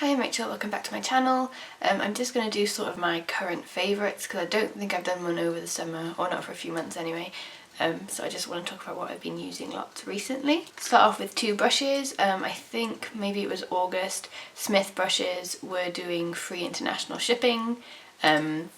Hi, I'm Rachel, welcome back to my channel. I'm just going to do sort of my current favourites because I don't think I've done one over the summer, or not for a few months anyway. So I just want to talk about what I've been using lots recently. Start off with two brushes. I think maybe it was August, Smith brushes were doing free international shipping. And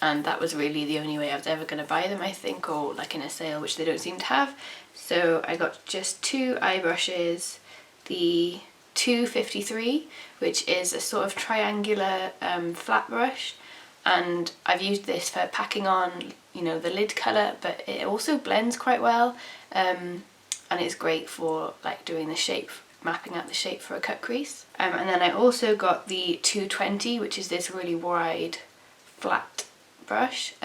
that was really the only way I was ever going to buy them, I think, or like in a sale, which they don't seem to have. So I got just two eye brushes, the 253, which is a sort of triangular flat brush, and I've used this for packing on, you know, the lid colour, but it also blends quite well, and it's great for like doing the shape, mapping out the shape for a cut crease. And then I also got the 220, which is this really wide flat brush.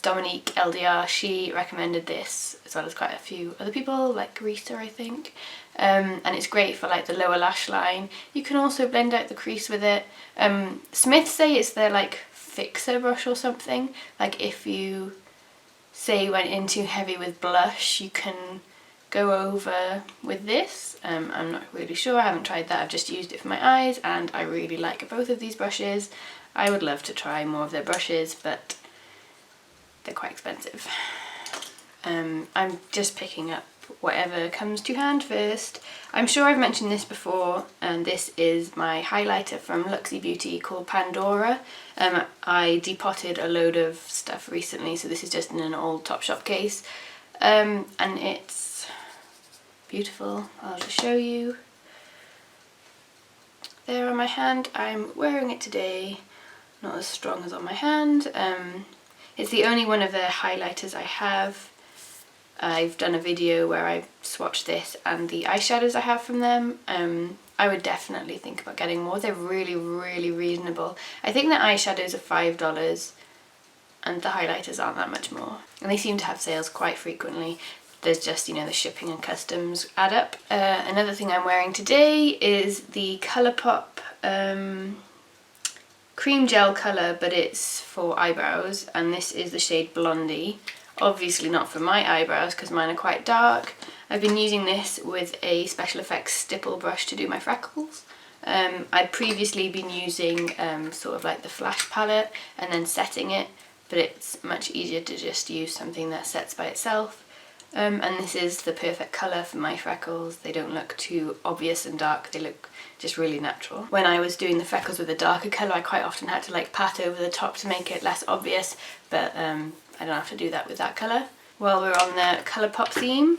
Dominique LDR, she recommended this as well as quite a few other people, like Rita I think, and it's great for like the lower lash line. You can also blend out the crease with it. Smith say it's their like fixer brush or something, like if you say went in too heavy with blush you can go over with this. I'm not really sure, I haven't tried that, I've just used it for my eyes and I really like both of these brushes. I would love to try more of their brushes, but they're quite expensive. I'm just picking up whatever comes to hand first. I'm sure I've mentioned this before, and this is my highlighter from Luxy Beauty called Pandora. I depotted a load of stuff recently, so this is just in an old Topshop case, and it's beautiful. I'll just show you. There on my hand, I'm wearing it today, not as strong as on my hand. It's the only one of the highlighters I have. I've done a video where I swatched this and the eyeshadows I have from them. I would definitely think about getting more. They're really, really reasonable. I think the eyeshadows are $5 and the highlighters aren't that much more. And they seem to have sales quite frequently. There's just, you know, the shipping and customs add up. Another thing I'm wearing today is the Colourpop cream gel colour, but it's for eyebrows, and this is the shade Blondie. Obviously not for my eyebrows because mine are quite dark. I've been using this with a Special Effects stipple brush to do my freckles. I'd previously been using sort of like the Flash palette and then setting it, but it's much easier to just use something that sets by itself. And this is the perfect colour for my freckles. They don't look too obvious and dark, they look just really natural. When I was doing the freckles with a darker colour, I quite often had to like pat over the top to make it less obvious, but I don't have to do that with that colour. While we're on the Colourpop theme,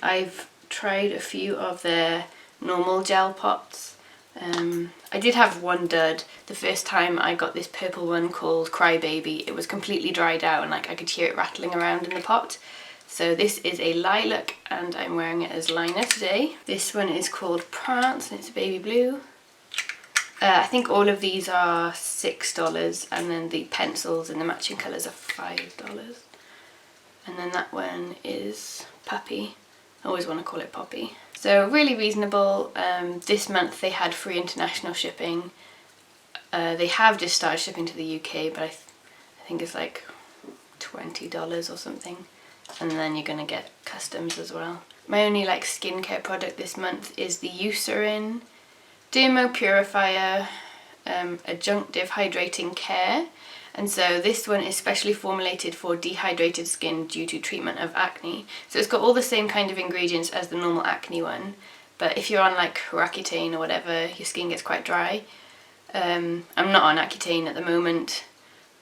I've tried a few of their normal gel pots. I did have one dud. The first time I got this purple one called Crybaby, it was completely dried out and like I could hear it rattling around in the pot. So this is a lilac and I'm wearing it as liner today. This one is called Prance and it's baby blue. I think all of these are $6 and then the pencils in the matching colours are $5. And then that one is Puppy. I always want to call it Poppy. So really reasonable. This month they had free international shipping. They have just started shipping to the UK, but I think it's like $20 or something. And then you're going to get customs as well. My only like skincare product this month is the Eurcerin Dermo Purifier Adjunctive Hydrating Care, and so this one is specially formulated for dehydrated skin due to treatment of acne. So it's got all the same kind of ingredients as the normal acne one, but if you're on like Roaccutane or whatever, your skin gets quite dry. I'm not on Accutane at the moment,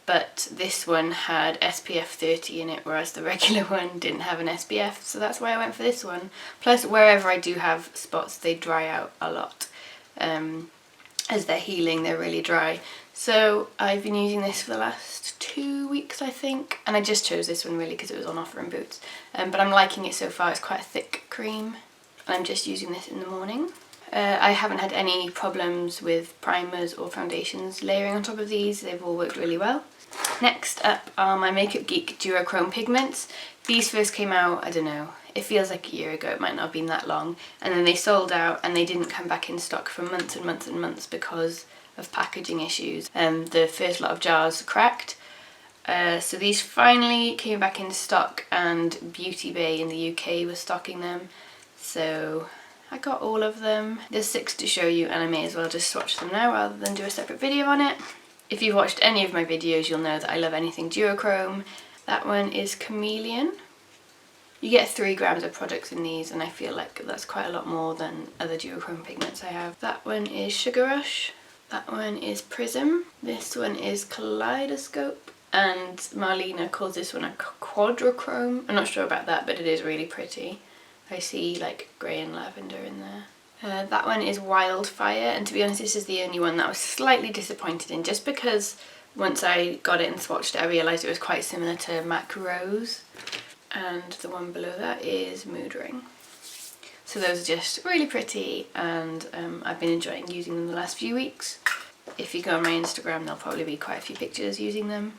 but this one had SPF 30 in it, whereas the regular one didn't have an SPF, so that's why I went for this one. Plus, wherever I do have spots, they dry out a lot. As they're healing, they're really dry. So I've been using this for the last 2 weeks, I think, and I just chose this one really because it was on offer in Boots. But I'm liking it so far. It's quite a thick cream. I'm just using this in the morning. I haven't had any problems with primers or foundations layering on top of these. They've all worked really well. Next up are my Makeup Geek Duochrome pigments. These first came out, I don't know, it feels like a year ago, it might not have been that long, and then they sold out and they didn't come back in stock for months and months and months because of packaging issues. The first lot of jars cracked, so these finally came back in stock and Beauty Bay in the UK was stocking them, so I got all of them. There's 6 to show you and I may as well just swatch them now rather than do a separate video on it. If you've watched any of my videos, you'll know that I love anything duochrome. That one is Chameleon. You get 3 grams of products in these and I feel like that's quite a lot more than other duochrome pigments I have. That one is Sugar Rush. That one is Prism. This one is Kaleidoscope. And Marlena calls this one a quadrochrome. I'm not sure about that, but it is really pretty. I see like grey and lavender in there. That one is Wildfire, and to be honest this is the only one that I was slightly disappointed in, just because once I got it and swatched it I realised it was quite similar to MAC Rose. And the one below that is Mood Ring. So those are just really pretty and I've been enjoying using them the last few weeks. If you go on my Instagram there'll probably be quite a few pictures using them.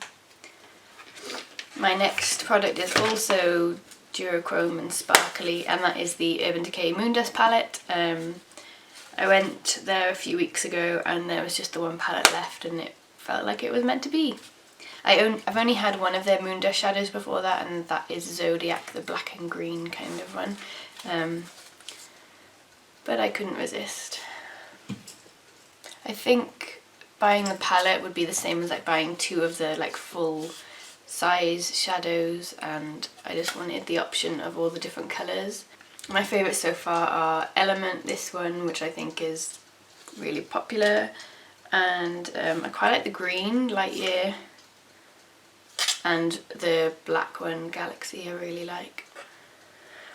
My next product is also duochrome and sparkly, and that is the Urban Decay Moondust palette. I went there a few weeks ago and there was just the one palette left and it felt like it was meant to be. I've only had one of their Moondust shadows before that, and that is Zodiac, the black and green kind of one. But I couldn't resist. I think buying the palette would be the same as like buying 2 of the like full size shadows, and I just wanted the option of all the different colours. My favourites so far are Element, this one, which I think is really popular, and I quite like the green, Lightyear, and the black one, Galaxy, I really like.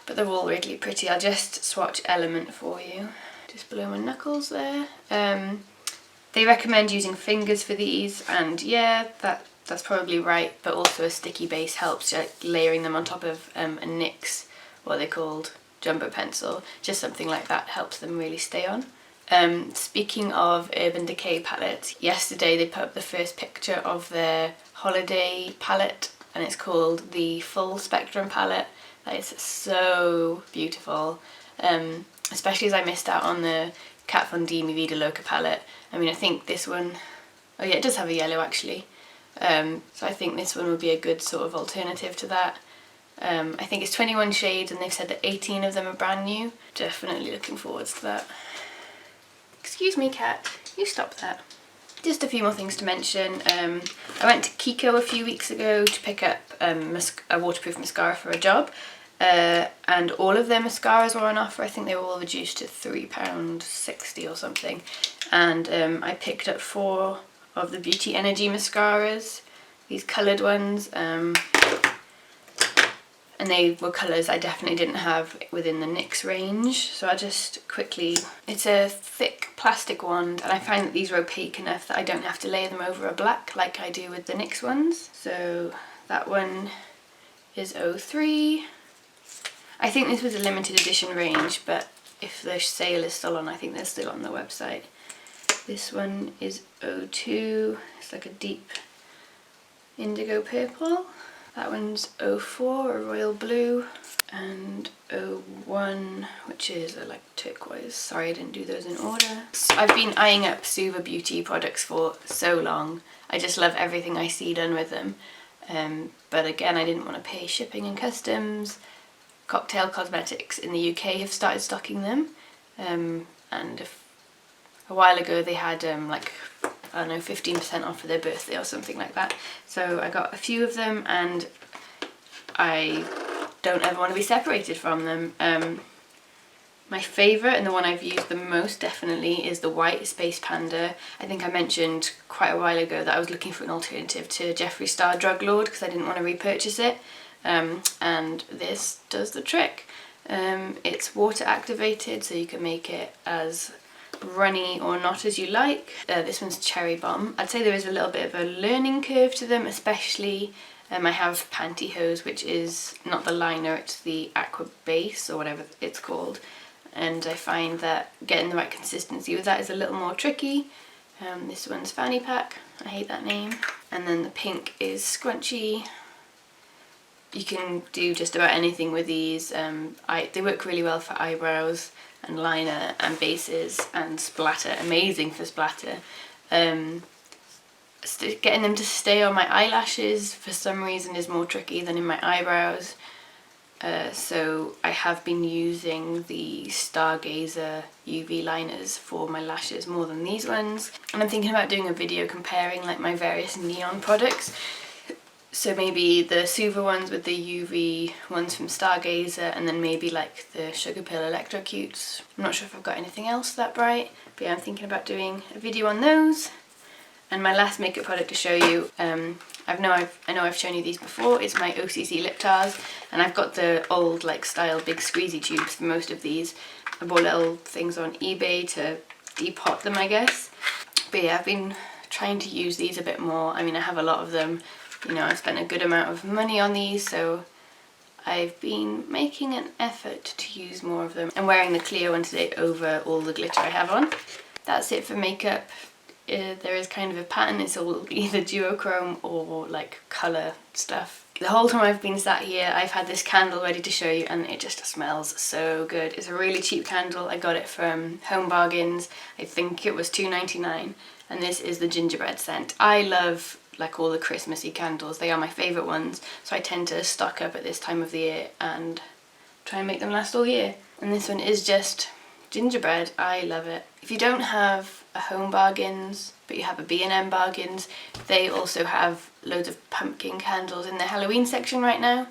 But they're all really pretty. I'll just swatch Element for you, just below my knuckles there. They recommend using fingers for these, and yeah, that's probably right, but also a sticky base helps, like layering them on top of a NYX, what are they called, jumbo pencil, just something like that helps them really stay on. Speaking of Urban Decay palettes, yesterday they put up the first picture of their holiday palette and it's called the Full Spectrum palette. That is so beautiful, especially as I missed out on the Kat Von D Mi Vida Loca palette. I mean, I think this one, oh yeah, it does have a yellow actually. So I think this one would be a good sort of alternative to that. I think it's 21 shades and they've said that 18 of them are brand new. Definitely looking forward to that. Excuse me, cat, you stop that. Just a few more things to mention. I went to Kiko a few weeks ago to pick up a waterproof mascara for a job. And all of their mascaras were on offer. I think they were all reduced to £3.60 or something. And I picked up 4 of the Beauty Energy mascaras, these coloured ones, and they were colours I definitely didn't have within the NYX range. So I just quickly, it's a thick plastic wand and I find that these are opaque enough that I don't have to layer them over a black like I do with the NYX ones. So that one is 03. I think this was a limited edition range, but if the sale is still on, I think they're still on the website. This one is 02, it's like a deep indigo purple. That one's 04, a royal blue, and 01, which is a like turquoise. Sorry, I didn't do those in order. So I've been eyeing up Suva beauty products for so long. I just love everything I see done with them. But again, I didn't want to pay shipping and customs. Cocktail Cosmetics in the UK have started stocking them, and a while ago they had like, I don't know, 15% off for their birthday or something like that. So I got a few of them and I don't ever want to be separated from them. My favourite and the one I've used the most definitely is the White Space Panda. I think I mentioned quite a while ago that I was looking for an alternative to Jeffree Star Drug Lord because I didn't want to repurchase it. And this does the trick. It's water activated, so you can make it as runny or not as you like. This one's Cherry Bomb. I'd say there is a little bit of a learning curve to them, especially I have Pantyhose, which is not the liner, it's the aqua base or whatever it's called, and I find that getting the right consistency with that is a little more tricky. This one's Fanny Pack, I hate that name. And then the pink is Scrunchy. You can do just about anything with these. They work really well for eyebrows and liner and bases and splatter, amazing for splatter. Getting them to stay on my eyelashes for some reason is more tricky than in my eyebrows. So I have been using the Stargazer UV liners for my lashes more than these ones, and I'm thinking about doing a video comparing like my various neon products. So maybe the Suva ones with the UV ones from Stargazer, and then maybe like the Sugar Pill Electrocutes. I'm not sure if I've got anything else that bright, but yeah, I'm thinking about doing a video on those. And my last makeup product to show you, I know I've shown you these before, it's my OCC Lip Tars, and I've got the old like style big squeezy tubes for most of these. I bought little things on eBay to depot them, I guess. But yeah, I've been trying to use these a bit more. I mean, I have a lot of them, you know, I've spent a good amount of money on these, so I've been making an effort to use more of them. I'm wearing the clear one today over all the glitter I have on. That's it for makeup. There is kind of a pattern, it's all either duochrome or like colour stuff. The whole time I've been sat here I've had this candle ready to show you, and it just smells so good. It's a really cheap candle, I got it from Home Bargains, I think it was $2.99, and this is the gingerbread scent. I love like all the Christmassy candles, they are my favourite ones, so I tend to stock up at this time of the year and try and make them last all year. And this one is just gingerbread, I love it. If you don't have a Home Bargains but you have a B&M Bargains, they also have loads of pumpkin candles in their Halloween section right now,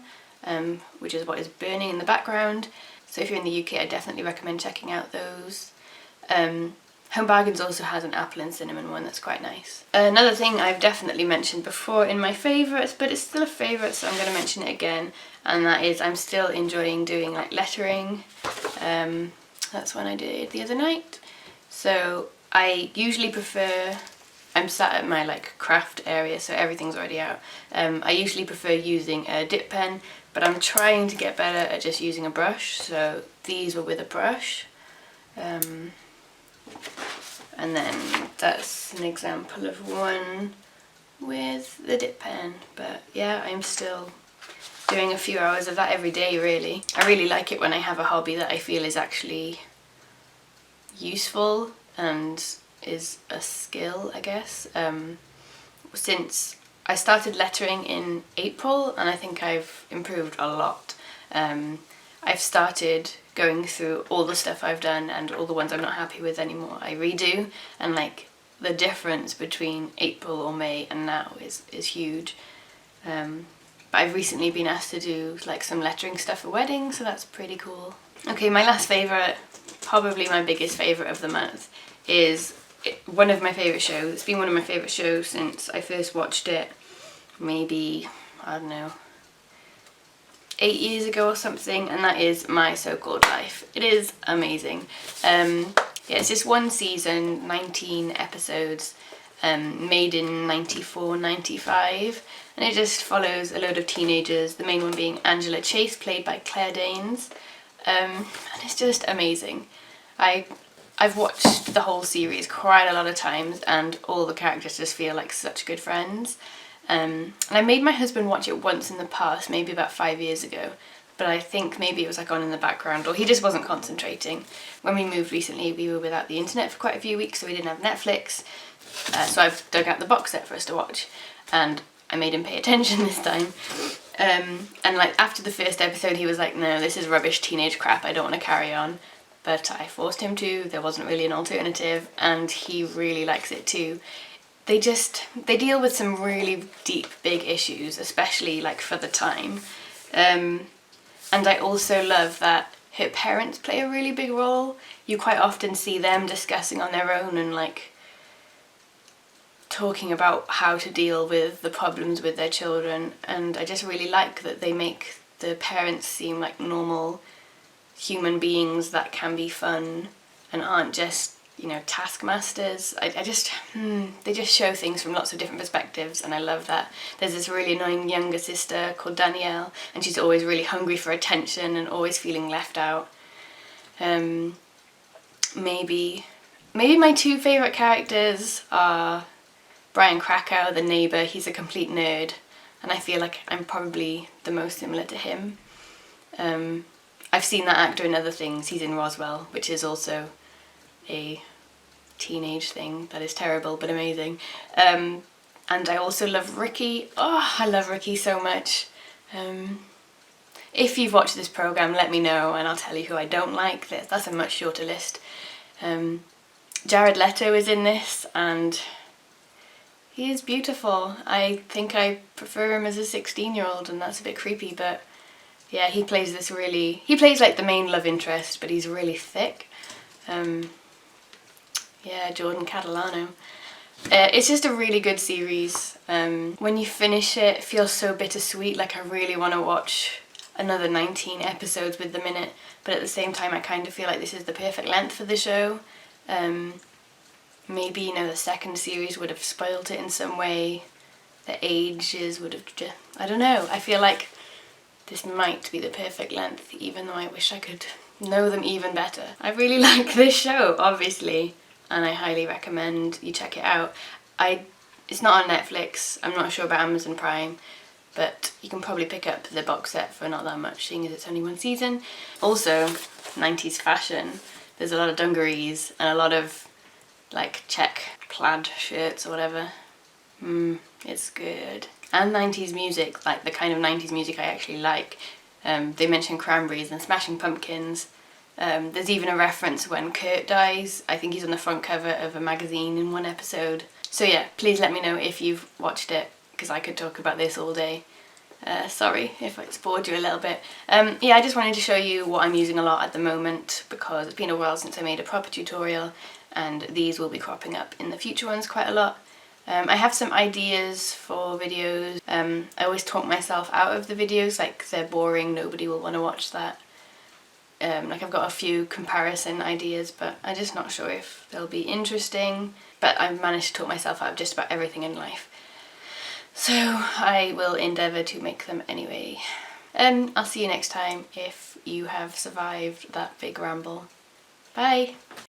which is what is burning in the background. So if you're in the UK, I definitely recommend checking out those. Home Bargains also has an apple and cinnamon one that's quite nice. Another thing I've definitely mentioned before in my favourites, but it's still a favourite, so I'm going to mention it again, and that is I'm still enjoying doing like lettering. That's one I did the other night. So I usually prefer, I'm sat at my like craft area, so everything's already out. I usually prefer using a dip pen, but I'm trying to get better at just using a brush. So these were with a brush. And then that's an example of one with the dip pen. But yeah, I'm still doing a few hours of that every day really. I really like it when I have a hobby that I feel is actually useful and is a skill, I guess. Since I started lettering in April, and I think I've improved a lot. I've started going through all the stuff I've done and all the ones I'm not happy with anymore I redo, and like the difference between April or May and now is huge. But I've recently been asked to do like some lettering stuff for weddings, so that's pretty cool. Okay, my last favourite, probably my biggest favourite of the month, is one of my favourite shows. It's been one of my favourite shows since I first watched it, maybe, I don't know, 8 years ago or something, and that is My So-Called Life. It is amazing. Yeah, it's just one season, 19 episodes, made in 94, 95, and it just follows a load of teenagers, the main one being Angela Chase, played by Claire Danes, and it's just amazing. I've watched the whole series quite a lot of times, and all the characters just feel like such good friends. And I made my husband watch it once in the past, maybe about 5 years ago, but I think maybe it was like on in the background, or he just wasn't concentrating. When we moved recently, we were without the internet for quite a few weeks, so we didn't have Netflix, so I've dug out the box set for us to watch, and I made him pay attention this time. And like after the first episode he was like, no, this is rubbish teenage crap, I don't want to carry on. But I forced him to, there wasn't really an alternative, and he really likes it too. They deal with some really deep, big issues, especially like for the time. And I also love that her parents play a really big role. You quite often see them discussing on their own and like talking about how to deal with the problems with their children, and I just really like that they make the parents seem like normal human beings that can be fun and aren't just, you know, taskmasters. They just show things from lots of different perspectives, and I love that. There's this really annoying younger sister called Danielle, and she's always really hungry for attention and always feeling left out. Maybe my two favourite characters are Brian Krakow, the neighbour. He's a complete nerd, and I feel like I'm probably the most similar to him. I've seen that actor in other things. He's in Roswell, which is also a teenage thing that is terrible but amazing. And I also love Ricky. Oh, I love Ricky so much. If you've watched this programme, let me know and I'll tell you who I don't like. That's a much shorter list. Jared Leto is in this and he is beautiful. I think I prefer him as a 16-year-old and that's a bit creepy, but yeah, he plays like the main love interest, but he's really thick. Yeah, Jordan Catalano. It's just a really good series. When you finish it, it feels so bittersweet, like I really want to watch another 19 episodes with them in it, but at the same time I kind of feel like this is the perfect length for the show. Maybe, you know, the second series would have spoiled it in some way. The ages would have just, I don't know, I feel like this might be the perfect length, even though I wish I could know them even better. I really like this show, obviously, and I highly recommend you check it out. It's not on Netflix, I'm not sure about Amazon Prime, but you can probably pick up the box set for not that much, seeing as it's only one season. Also, 90s fashion. There's a lot of dungarees and a lot of like check plaid shirts or whatever. It's good. And 90s music, like the kind of 90s music I actually like. They mention Cranberries and Smashing Pumpkins. There's even a reference when Kurt dies. I think he's on the front cover of a magazine in one episode. So yeah, please let me know if you've watched it, because I could talk about this all day. Sorry if it's bored you a little bit. Yeah, I just wanted to show you what I'm using a lot at the moment, because it's been a while since I made a proper tutorial, and these will be cropping up in the future ones quite a lot. I have some ideas for videos. I always talk myself out of the videos, like they're boring, nobody will want to watch that. Like I've got a few comparison ideas, but I'm just not sure if they'll be interesting. But I've managed to talk myself out of just about everything in life. So I will endeavour to make them anyway. I'll see you next time if you have survived that big ramble. Bye!